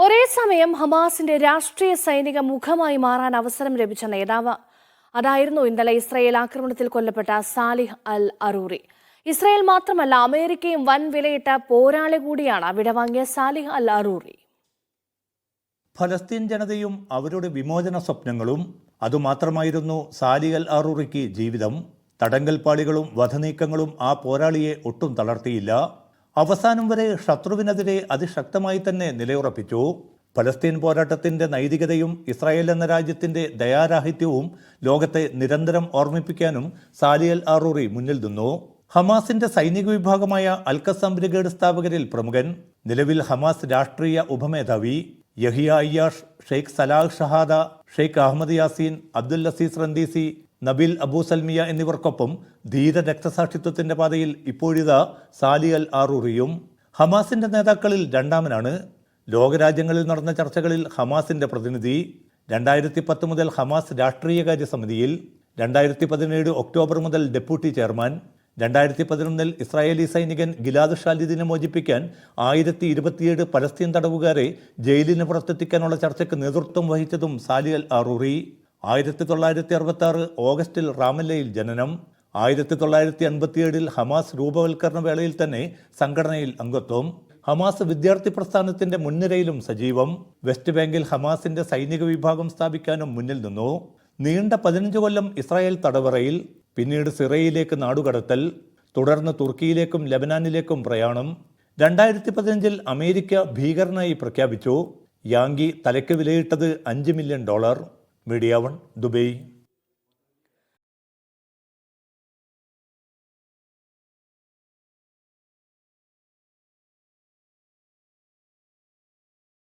ഒരേ സമയം ഹമാസിന്റെ രാഷ്ട്രീയ സൈനിക മുഖമായി മാറാൻ അവസരം ലഭിച്ച നേതാവ് അതായിരുന്നു ഇന്നലെ ഇസ്രായേൽ ആക്രമണത്തിൽ കൊല്ലപ്പെട്ട സാലിഹ് അൽ അറൂറി. ഇസ്രായേൽ മാത്രമല്ല, അമേരിക്കയും വൻ വിലയിട്ട പോരാളി കൂടിയാണ് വിടവാങ്ങിയ സാലിഹ് അൽ അറൂറി. ഫലസ്തീൻ ജനതയും അവരുടെ വിമോചന സ്വപ്നങ്ങളും അതുമാത്രമായിരുന്നു സാലിഹ് അൽ അറൂറിക്ക് ജീവിതം. തടങ്കൽപ്പാളികളും വധനീക്കങ്ങളും ആ പോരാളിയെ ഒട്ടും തളർത്തിയില്ല. അവസാനം വരെ ശത്രുവിനെതിരെ അതിശക്തമായി തന്നെ നിലയുറപ്പിച്ചു. ഫലസ്തീൻ പോരാട്ടത്തിന്റെ നൈതികതയും ഇസ്രായേൽ എന്ന രാജ്യത്തിന്റെ ദയാരാഹിത്യവും ലോകത്തെ നിരന്തരം ഓർമ്മിപ്പിക്കാനും സാലിഹ് അൽ അറൂറി മുന്നിൽ നിന്നു. ഹമാസിന്റെ സൈനിക വിഭാഗമായ അൽ-ഖസ്സാം ബ്രിഗേഡ് സ്ഥാപകരിൽ പ്രമുഖൻ, നിലവിൽ ഹമാസ് രാഷ്ട്രീയ ഉപമേധാവി യഹിയ അയ്യാഷ്, ഷെയ്ഖ് സലാഹ് ഷഹാദ, ഷെയ്ഖ് അഹമ്മദ് യാസീൻ, അബ്ദുൽ അസീസ് റന്തീസി, നബീൽ അബൂ സൽമിയ എന്നിവർക്കൊപ്പം ധീര രക്തസാക്ഷിത്വത്തിന്റെ പാതയിൽ ഇപ്പോഴിതാ സാലിഹ് അൽ അറൂറിയും. ഹമാസിന്റെ നേതാക്കളിൽ രണ്ടാമനാണ്. ലോകരാജ്യങ്ങളിൽ നടന്ന ചർച്ചകളിൽ ഹമാസിന്റെ പ്രതിനിധി. 2010 മുതൽ ഹമാസ് രാഷ്ട്രീയകാര്യ സമിതിയിൽ, 2017 ഒക്ടോബർ മുതൽ ഡെപ്യൂട്ടി ചെയർമാൻ, 2011 ഇസ്രായേലി സൈനികൻ ഗിലാദ് ഷാലിദിനെ മോചിപ്പിക്കാൻ 1027 പലസ്തീൻ തടവുകാരെ ജയിലിന് പുറത്തെത്തിക്കാനുള്ള ചർച്ചയ്ക്ക് നേതൃത്വം വഹിച്ചതും സാലിഹ് അൽ അറൂറി. 1966 ഓഗസ്റ്റിൽ റാമല്ലയിൽ ജനനം. 1987 ഹമാസ് രൂപവൽക്കരണ വേളയിൽ തന്നെ സംഘടനയിൽ അംഗത്വം. ഹമാസ് വിദ്യാർത്ഥി പ്രസ്ഥാനത്തിന്റെ മുൻനിരയിലും സജീവം. വെസ്റ്റ് ബാങ്കിൽ ഹമാസിന്റെ സൈനിക വിഭാഗം സ്ഥാപിക്കാനും മുന്നിൽ നിന്നു. നീണ്ട 15 കൊല്ലം ഇസ്രായേൽ തടവറയിൽ, പിന്നീട് സിറിയയിലേക്ക് നാടുകടത്തൽ, തുടർന്ന് തുർക്കിയിലേക്കും ലബനാനിലേക്കും പ്രയാണം. 2015 അമേരിക്ക ഭീകരനായി പ്രഖ്യാപിച്ചു. യാങ്കി തലയ്ക്ക് വിലയിട്ടത് $5 മില്യൺ. Media 1, Dubai.